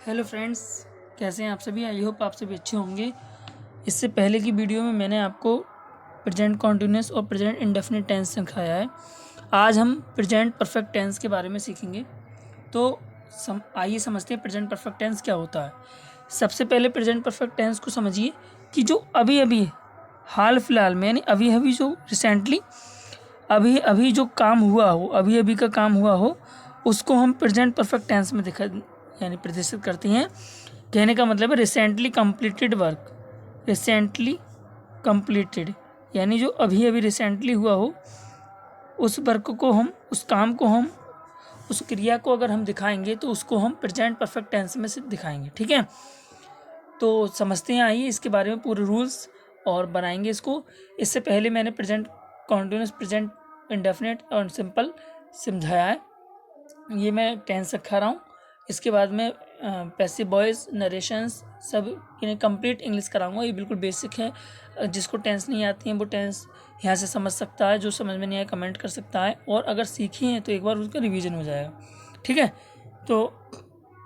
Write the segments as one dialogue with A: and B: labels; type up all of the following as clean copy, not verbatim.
A: Hello friends, कैसे हैं आप सभी। आई होप आप सभी अच्छे होंगे। इससे पहले की वीडियो में मैंने आपको प्रेजेंट कॉन्टिन्यूस और प्रेजेंट इंडेफिनिट टेंस सिखाया है। आज हम प्रेजेंट परफेक्ट टेंस के बारे में सीखेंगे। तो आइए समझते हैं प्रेजेंट परफेक्ट टेंस क्या होता है। सबसे पहले प्रेजेंट परफेक्ट टेंस को समझिए कि जो अभी अभी हाल फिलहाल में यानी अभी अभी जो रिसेंटली अभी अभी जो काम हुआ हो, अभी अभी का काम हुआ हो, उसको हम प्रेजेंट परफेक्ट टेंस में दिखा यानी प्रदर्शित करते हैं। कहने का मतलब है recently completed work, recently completed यानी जो अभी अभी रिसेंटली हुआ हो उस वर्क को हम, उस काम को हम, उस क्रिया को अगर हम दिखाएंगे तो उसको हम प्रेजेंट परफेक्ट टेंस में से दिखाएंगे। ठीक है, तो समझते हैं। आइए इसके बारे में पूरे रूल्स और बनाएंगे इसको। इससे पहले मैंने प्रेजेंट कॉन्टिन्यूस, प्रेजेंट इंडेफिनिट और सिंपल समझाया है। ये मैं टेंस सिखा रहा हूँ। इसके बाद में पैसिव वॉइस, नरेशंस सब इन्हें कंप्लीट इंग्लिश कराऊंगा। ये बिल्कुल बेसिक है। जिसको टेंस नहीं आती है वो टेंस यहाँ से समझ सकता है, जो समझ में नहीं आया कमेंट कर सकता है, और अगर सीखी हैं तो एक बार उसका रिवीजन हो जाएगा। ठीक है, तो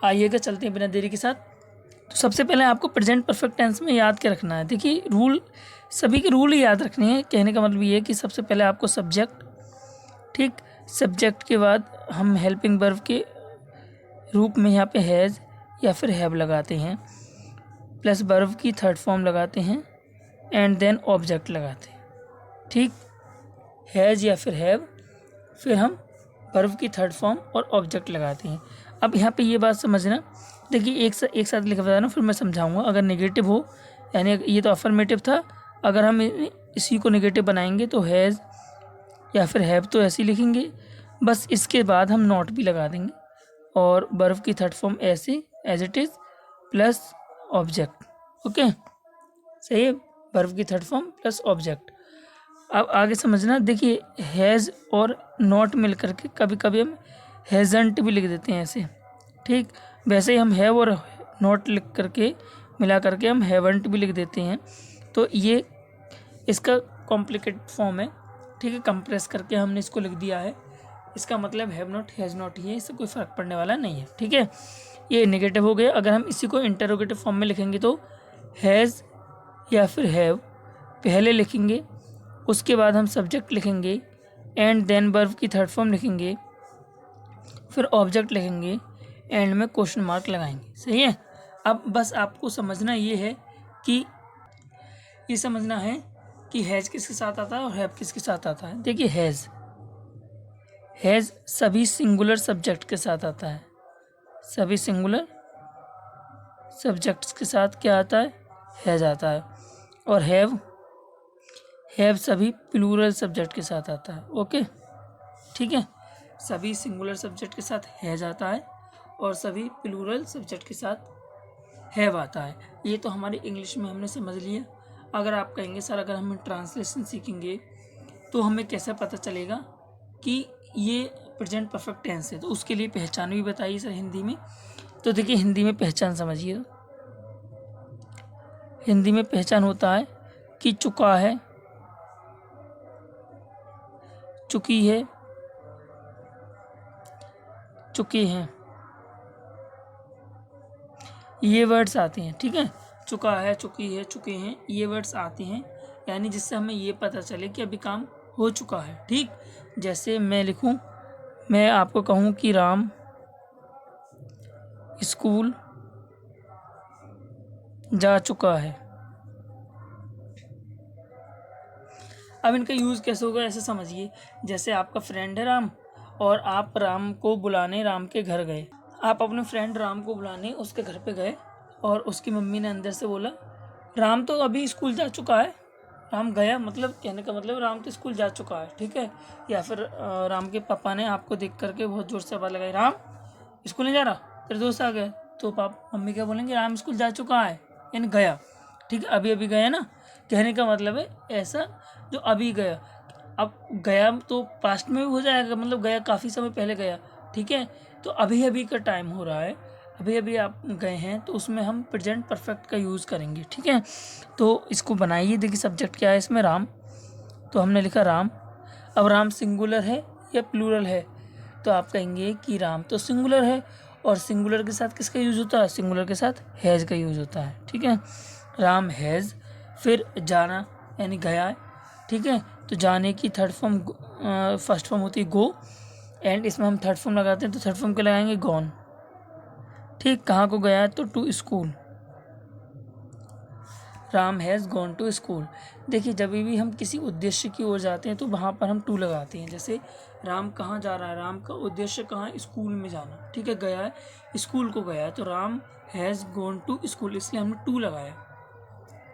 A: आइएगा चलते हैं बिना देरी के साथ। तो सबसे पहले आपको प्रेजेंट परफेक्ट टेंस में याद क्या रखना है। देखिए रूल, सभी के रूल ही याद रखने हैं। कहने का मतलब ये है कि सबसे पहले आपको सब्जेक्ट, ठीक, सब्जेक्ट के बाद हम हेल्पिंग वर्ब के रूप में यहाँ पे हैज़ या फिर हैव लगाते हैं, प्लस वर्ब की थर्ड फॉर्म लगाते हैं, एंड देन ऑब्जेक्ट लगाते हैं। ठीक, हैज़ या फिर हैव, फिर हम वर्ब की थर्ड फॉर्म और ऑब्जेक्ट लगाते हैं। अब यहाँ पे ये बात समझना, देखिए एक साथ लिखा बता रहा हूँ, फिर मैं समझाऊंगा। अगर नेगेटिव हो, यानी ये तो अफर्मेटिव था, अगर हम इसी को नेगेटिव बनाएंगे तो हैज़ या फिर हैव तो ऐसे ही लिखेंगे, बस इसके बाद हम नॉट भी लगा देंगे और वर्ब की थर्ड फॉर्म ऐसे as it is plus object. Okay, सही है, वर्ब की थर्ड फॉर्म प्लस ऑब्जेक्ट। अब आगे समझना, देखिए हैज़ और नॉट मिल करके कभी कभी हम हैज़ंट भी लिख देते हैं ऐसे। ठीक, वैसे ही हम हैव और नॉट लिख करके मिला करके हम हैवंट भी लिख देते हैं। तो ये इसका कॉम्प्लिकेट फॉर्म है। ठीक है, कंप्रेस करके हमने इसको लिख दिया है। इसका मतलब हैव नॉट, हैज़ नॉट ही है, इससे कोई फ़र्क पड़ने वाला नहीं है। ठीक है, ये नेगेटिव हो गया। अगर हम इसी को इंटरोगेटिव फॉर्म में लिखेंगे तो हैज़ या फिर हैव पहले लिखेंगे, उसके बाद हम सब्जेक्ट लिखेंगे, एंड देन वर्ब की थर्ड फॉर्म लिखेंगे, फिर ऑब्जेक्ट लिखेंगे, एंड में क्वेश्चन मार्क लगाएंगे। सही है। अब बस आपको समझना ये है कि ये समझना है कि हैज़ किसके साथ आता है और हैव किसके साथ आता है। देखिए हैज़ सभी सिंगुलर सब्जेक्ट के साथ आता है, सभी सिंगुलर सब्जेक्ट्स के साथ क्या आता है, हैज़ आता है। और हैव सभी प्लूरल सब्जेक्ट के साथ आता है। ओके, ठीक है, सभी सिंगुलर सब्जेक्ट के साथ हैज़ आता है और सभी प्लूरल सब्जेक्ट के साथ हैव आता है। ये तो हमारी इंग्लिश में हमने समझ लिया। अगर आप कहेंगे सर अगर हम ट्रांसलेशन सीखेंगे तो हमें कैसे पता चलेगा कि ये प्रेजेंट परफेक्ट टेंस है, तो उसके लिए पहचान भी बताइए सर हिंदी में। तो देखिए हिंदी में पहचान समझिए। हिंदी में पहचान होता है कि चुका है, चुकी है, चुके हैं, ये वर्ड्स आते हैं। ठीक है, चुका है, चुकी है, चुके हैं, ये वर्ड्स आते हैं, यानी जिससे हमें ये पता चले कि अभी काम हो चुका है। ठीक, जैसे मैं लिखूं, मैं आपको कहूं कि राम स्कूल जा चुका है। अब इनका यूज़ कैसे होगा ऐसे समझिए। जैसे आपका फ्रेंड है राम और आप राम को बुलाने राम के घर गए। आप अपने फ्रेंड राम को बुलाने उसके घर पे गए और उसकी मम्मी ने अंदर से बोला राम तो अभी स्कूल जा चुका है। राम गया, मतलब कहने का मतलब राम तो स्कूल जा चुका है। ठीक है, या फिर राम के पापा ने आपको देख करके बहुत ज़ोर से आवाज़ लगाई, राम स्कूल नहीं जा रहा, तेरे दोस्त आ गए। तो मम्मी क्या बोलेंगे, राम स्कूल जा चुका है, यानी गया। ठीक है, अभी अभी गया ना, कहने का मतलब है ऐसा जो अभी गया। अब गया तो पास्ट में भी हो जाएगा, मतलब गया काफ़ी समय पहले गया। ठीक है, तो अभी अभी का टाइम हो रहा है, अभी अभी आप गए हैं, तो उसमें हम प्रेजेंट परफेक्ट का यूज़ करेंगे। ठीक है, तो इसको बनाइए। देखिए सब्जेक्ट क्या है इसमें, राम, तो हमने लिखा राम। अब राम सिंगुलर है या प्लूरल है, तो आप कहेंगे कि राम तो सिंगुलर है और सिंगुलर के साथ किसका यूज़ होता है? सिंगुलर के साथ हैज़ का यूज़ होता है। ठीक है, राम हैज़। फिर जाना यानी गया है। ठीक है, तो जाने की थर्ड फॉर्म फर्स्ट फॉर्म होती है गो, एंड इसमें हम थर्ड फॉर्म लगाते हैं तो थर्ड फॉर्म क्या लगाएंगे? गॉन। ठीक, कहाँ को गया है? तो to school. Ram has gone to school. देखिए, जब भी हम किसी उद्देश्य की ओर जाते हैं तो वहाँ पर हम टू लगाते हैं। जैसे राम कहाँ जा रहा है? राम का उद्देश्य कहाँ है? स्कूल में जाना। ठीक है, गया है, स्कूल को गया है, तो Ram has gone to school, इसलिए हमने टू लगाया।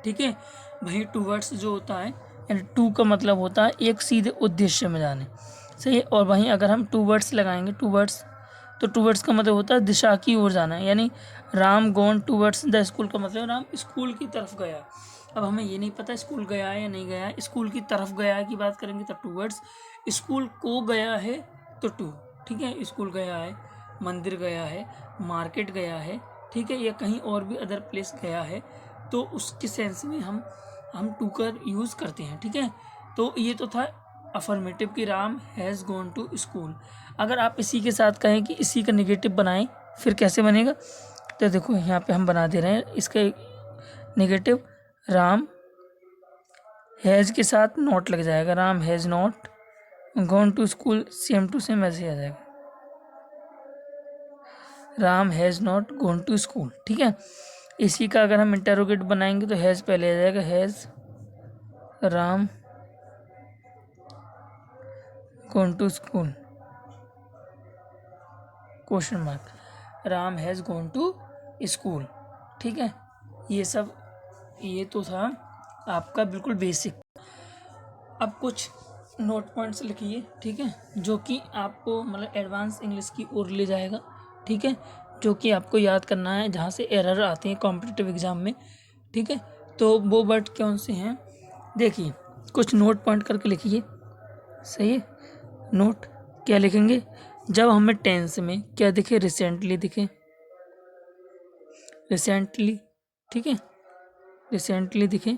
A: ठीक है, वहीं टूवर्ड्स जो होता है, यानी टू का मतलब होता है एक सीधे उद्देश्य में जाने। सही है, और वहीं अगर हम टूवर्ड्स लगाएंगे, टूवर्ड्स, तो टूवर्ड्स का मतलब होता है दिशा की ओर जाना है। यानी Ram gone towards the school का मतलब राम स्कूल की तरफ गया। अब हमें ये नहीं पता स्कूल गया है या नहीं गया है, स्कूल की तरफ गया है की बात करेंगे तब टूवर्ड्स, स्कूल को गया है तो टू। ठीक है, स्कूल गया है, मंदिर गया है, मार्केट गया है, ठीक है, या कहीं और भी अदर प्लेस गया है, तो उसके सेंस में हम टू का यूज़ करते हैं। ठीक है, तो ये तो था अफर्मेटिव कि Ram has gone to school. अगर आप इसी के साथ कहें कि इसी का नेगेटिव बनाएं, फिर कैसे बनेगा? तो देखो यहाँ पे हम बना दे रहे हैं इसका नेगेटिव। राम हैज़ के साथ नॉट लग जाएगा, Ram has not gone to school, same to same ऐसे आ जाएगा, Ram has not gone to school. ठीक है, इसी का अगर हम इंटरोगेट बनाएंगे तो हैज़ पहले आ जाएगा, has Ram gone to school, question mark, Ram has gone to school. ठीक है, ये सब, ये तो था आपका बिल्कुल बेसिक। अब कुछ नोट पॉइंट्स लिखिए। ठीक है, जो कि आपको मतलब एडवांस इंग्लिश की ओर ले जाएगा। ठीक है, जो कि आपको याद करना है, जहाँ से एरर आते हैं कॉम्पिटिटिव एग्जाम में। ठीक है, तो वो वर्ड कौन से हैं? देखिए, कुछ नोट पॉइंट करके लिखिए। सही है, नोट क्या लिखेंगे? जब हमें टेंस में क्या दिखे? रिसेंटली दिखे, रिसेंटली। ठीक है, रिसेंटली दिखे,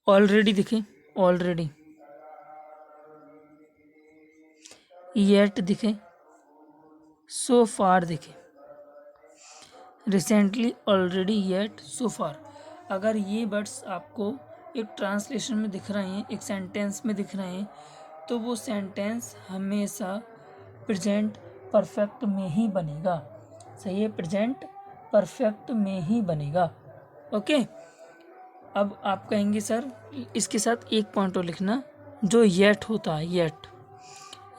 A: ऑलरेडी दिखे, ऑलरेडी, येट दिखे, सो फार दिखे, रिसेंटली, ऑलरेडी, येट, सो फार। अगर ये वर्ड्स आपको एक ट्रांसलेशन में दिख रहे हैं, एक सेंटेंस में दिख रहे हैं, तो वो सेंटेंस हमेशा प्रेजेंट परफेक्ट में ही बनेगा। सही है, प्रेजेंट परफेक्ट में ही बनेगा। ओके, अब आप कहेंगे सर इसके साथ एक पॉइंट और लिखना, जो येट होता है, येट,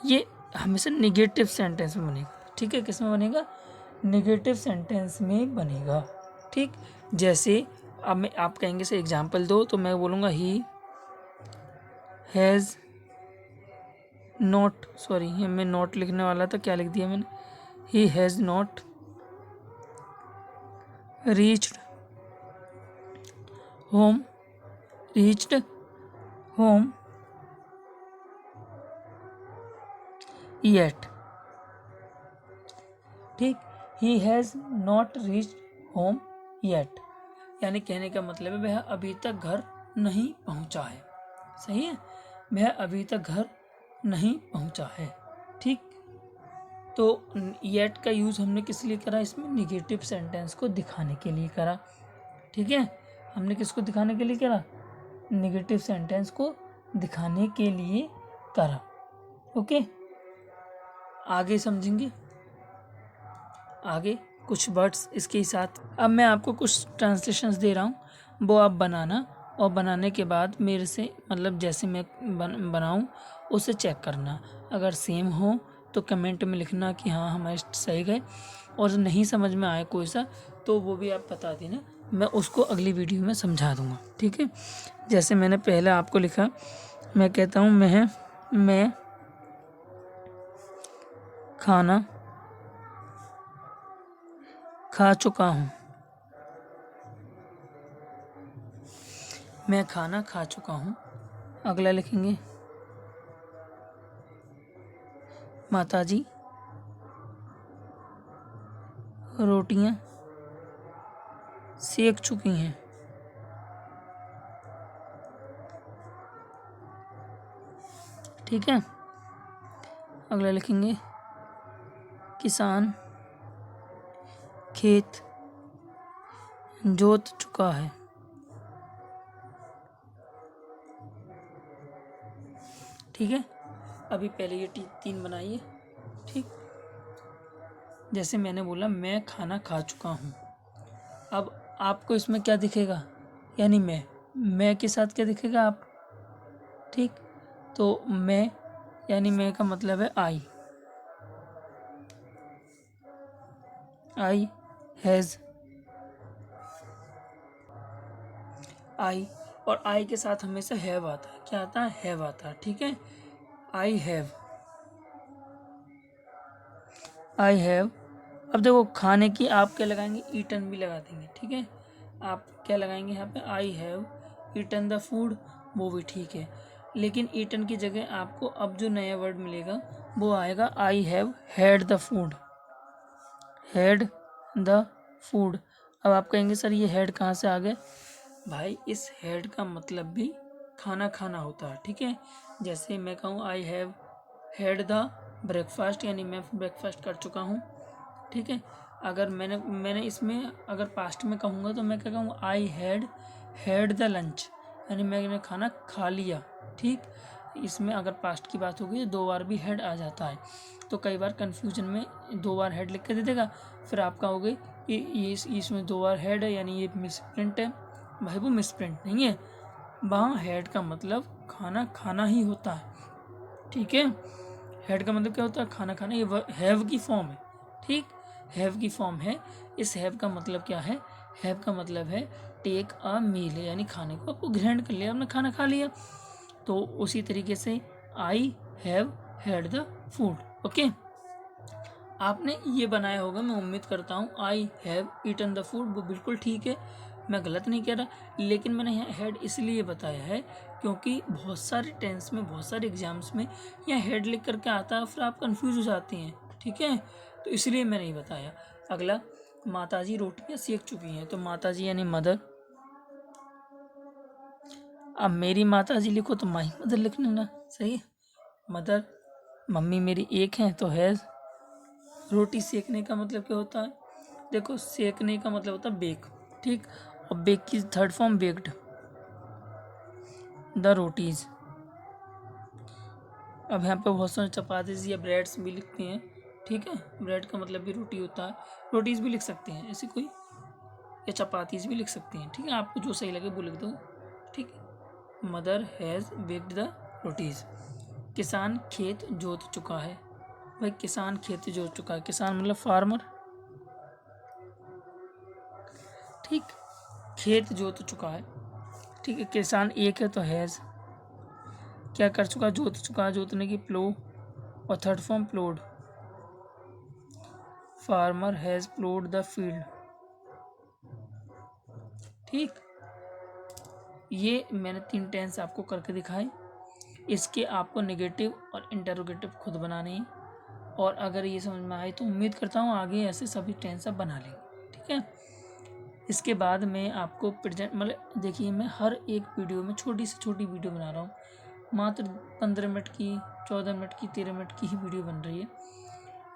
A: ये हमेशा निगेटिव सेंटेंस में बनेगा। ठीक है, किस में बनेगा? निगेटिव सेंटेंस में बनेगा। ठीक, जैसे अब मैं, आप कहेंगे सर एग्जाम्पल दो, तो मैं बोलूँगा ही हैज़ नॉट, सॉरी ये मैं नॉट लिखने वाला था, क्या लिख दिया मैंने? He has not reached home, reached home yet. ठीक, he has not reached home yet, यानी कहने का मतलब है वह अभी तक घर नहीं पहुंचा है। सही है, वह अभी तक घर नहीं पहुंचा है। ठीक, तो येट का यूज़ हमने किस लिए करा? इसमें निगेटिव सेंटेंस को दिखाने के लिए करा। ठीक है, हमने किसको दिखाने के लिए करा? निगेटिव सेंटेंस को दिखाने के लिए करा। ओके, आगे समझेंगे, आगे कुछ वर्ड्स इसके साथ। अब मैं आपको कुछ ट्रांसलेशंस दे रहा हूँ, वो आप बनाना, और बनाने के बाद मेरे से मतलब जैसे मैं बनाऊँ उसे चेक करना। अगर सेम हो तो कमेंट में लिखना कि हाँ हमारे सही गए, और नहीं समझ में आए कोई सा तो वो भी आप बता देना, मैं उसको अगली वीडियो में समझा दूँगा। ठीक है, जैसे मैंने पहले आपको लिखा, मैं कहता हूँ मैं खाना खा चुका हूँ, मैं खाना खा चुका हूँ। अगला लिखेंगे माताजी रोटियां सेक चुकी हैं। ठीक है, अगला लिखेंगे किसान खेत जोत चुका है। ठीक है, अभी पहले ये 3 बनाइए। ठीक, जैसे मैंने बोला मैं खाना खा चुका हूँ। अब आपको इसमें क्या दिखेगा, यानी मैं के साथ क्या दिखेगा आप। ठीक, तो मैं यानी मैं का मतलब है आई हैज़, आई और आई के साथ हमेशा हैव आता है। क्या आता है, हैव आता है। ठीक है, आई हैव। अब देखो खाने की आप क्या लगाएंगे, ईटन भी लगा देंगे। ठीक है, आप क्या लगाएंगे यहाँ पे, I have eaten the food, वो भी ठीक है। लेकिन ईटन की जगह आपको अब जो नया वर्ड मिलेगा वो आएगा आई have had the food, had the food. अब आप कहेंगे सर ये हैड कहाँ से आ गए, भाई इस हैड का मतलब भी खाना खाना होता है। ठीक है, जैसे मैं कहूँ आई हैव हैड द ब्रेकफास्ट, यानी मैं ब्रेकफास्ट कर चुका हूँ। ठीक है, अगर मैंने इसमें अगर पास्ट में कहूँगा तो मैं क्या कहूँ, आई हैड द लंच, यानी मैंने खाना खा लिया। ठीक, इसमें अगर पास्ट की बात होगी तो 2 बार भी हेड आ जाता है, तो कई बार कन्फ्यूजन में 2 बार हेड लिख के दे देगा, फिर आप कहोगे कि ये इसमें 2 बार हेड है यानी ये मिसप्रिंट है। भाई वो मिसप्रिंट नहीं है, वहाँ हेड का मतलब खाना खाना ही होता है। ठीक है, हेड का मतलब क्या होता है, खाना खाना। ये हैव की फॉर्म है। ठीक, हैव की फॉर्म है। इस हैव का मतलब क्या है, हैव का मतलब है टेक अ मील, यानी खाने को आपको ग्रहण कर लिया, आपने खाना खा लिया। तो उसी तरीके से I have had the food. Okay, आपने ये बनाया होगा, मैं उम्मीद करता हूँ। I have eaten the food, वो बिल्कुल ठीक है, मैं गलत नहीं कह रहा। लेकिन मैंने यहाँ हेड इसलिए बताया है क्योंकि बहुत सारे टेंस में, बहुत सारे एग्जाम्स में यहाँ हेड लिख करके आता है, फिर आप कंफ्यूज हो जाते हैं। ठीक है, तो इसलिए मैं नहीं बताया। अगला, माताजी रोटियाँ सेक चुकी हैं, तो माताजी यानी मदर। अब मेरी माताजी लिखो तो माई मदर लिख लेना, सही है। मदर, मम्मी मेरी एक है तो हैज़। रोटी सेकने का मतलब क्या होता है, देखो सेकने का मतलब होता है बेक। ठीक, और बेक की 3rd form baked, the rotis. अब यहाँ पे बहुत सारे चपातीज या ब्रेड्स भी लिखते हैं। ठीक है, ब्रेड का मतलब भी रोटी होता है, रोटीज भी लिख सकते हैं ऐसे कोई, या चपातीज भी लिख सकते हैं। ठीक है, आपको जो सही लगे वो लिख दो। ठीक है, mother has baked the rotis. किसान खेत जोत चुका है, भाई किसान खेत जोत चुका है, किसान मतलब फार्मर। ठीक, खेत जोत चुका है। ठीक है, किसान एक है तो हैज़, क्या कर चुका, जोत चुका है, जोतने की प्लो, और 3rd form प्लोड, farmer has प्लोड the field. ठीक, ये मैंने 3 टेंस आपको करके दिखाए। इसके आपको नेगेटिव और इंटरोगेटिव खुद बनाने हैं, और अगर ये समझ में आए तो उम्मीद करता हूँ आगे ऐसे सभी टेंस आप बना लेंगे। ठीक है, इसके बाद मैं आपको प्रेजेंट, मतलब देखिए मैं हर एक वीडियो में छोटी से छोटी वीडियो बना रहा हूँ, मात्र 15 मिनट की, 14 मिनट की, 13 मिनट की ही वीडियो बन रही है।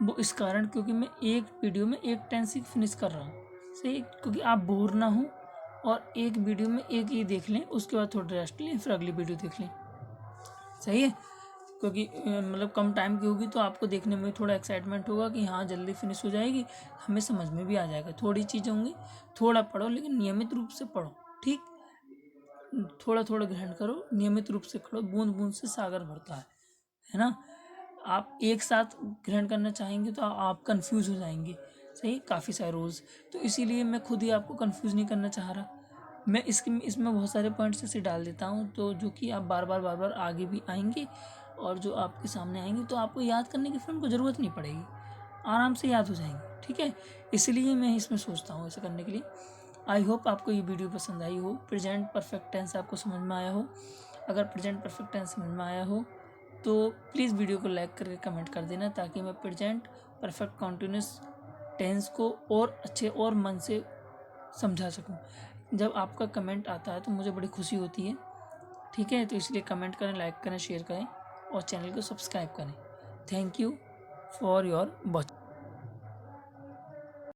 A: वो इस कारण क्योंकि मैं एक वीडियो में एक टेंस ही फिनिश कर रहा हूँ, सही, क्योंकि आप बोर ना हो और एक वीडियो में एक ही देख लें, उसके बाद थोड़ा रेस्ट लें, फिर अगली वीडियो देख लें। सही है, क्योंकि मतलब कम टाइम की होगी तो आपको देखने में थोड़ा एक्साइटमेंट होगा कि हाँ जल्दी फिनिश हो जाएगी, हमें समझ में भी आ जाएगा। थोड़ी चीज़ें होंगी, थोड़ा पढ़ो लेकिन नियमित रूप से पढ़ो। ठीक, थोड़ा थोड़ा ग्रहण करो, नियमित रूप से पढ़ो, बूंद बूंद से सागर भरता है ना। आप एक साथ ग्रहण करना चाहेंगे तो आप कंफ्यूज हो जाएंगे, सही, काफ़ी सारे रोज़। तो इसीलिए मैं खुद ही आपको कंफ्यूज नहीं करना चाह रहा, मैं इसमें बहुत सारे पॉइंट्स ऐसे डाल देता हूँ तो जो कि आप बार बार आगे भी आएंगे, और जो आपके सामने आएंगे तो आपको याद करने की फिर उनको ज़रूरत नहीं पड़ेगी, आराम से याद हो जाएंगे। ठीक है, इसलिए मैं इसमें सोचता हूँ ऐसा करने के लिए। आई होप आपको ये वीडियो पसंद आई हो, प्रेजेंट परफेक्ट टेंस आपको समझ में आया हो। अगर प्रेजेंट परफेक्ट टेंस समझ में आया हो तो प्लीज़ वीडियो को लाइक करके कमेंट कर देना, ताकि मैं प्रेजेंट परफेक्ट कॉन्टिन्यूस टेंस को और अच्छे और मन से समझा सकूं। जब आपका कमेंट आता है तो मुझे बड़ी खुशी होती है। ठीक है, तो इसलिए कमेंट करें, लाइक करें, शेयर करें और चैनल को सब्सक्राइब करें। Thank you for your watching.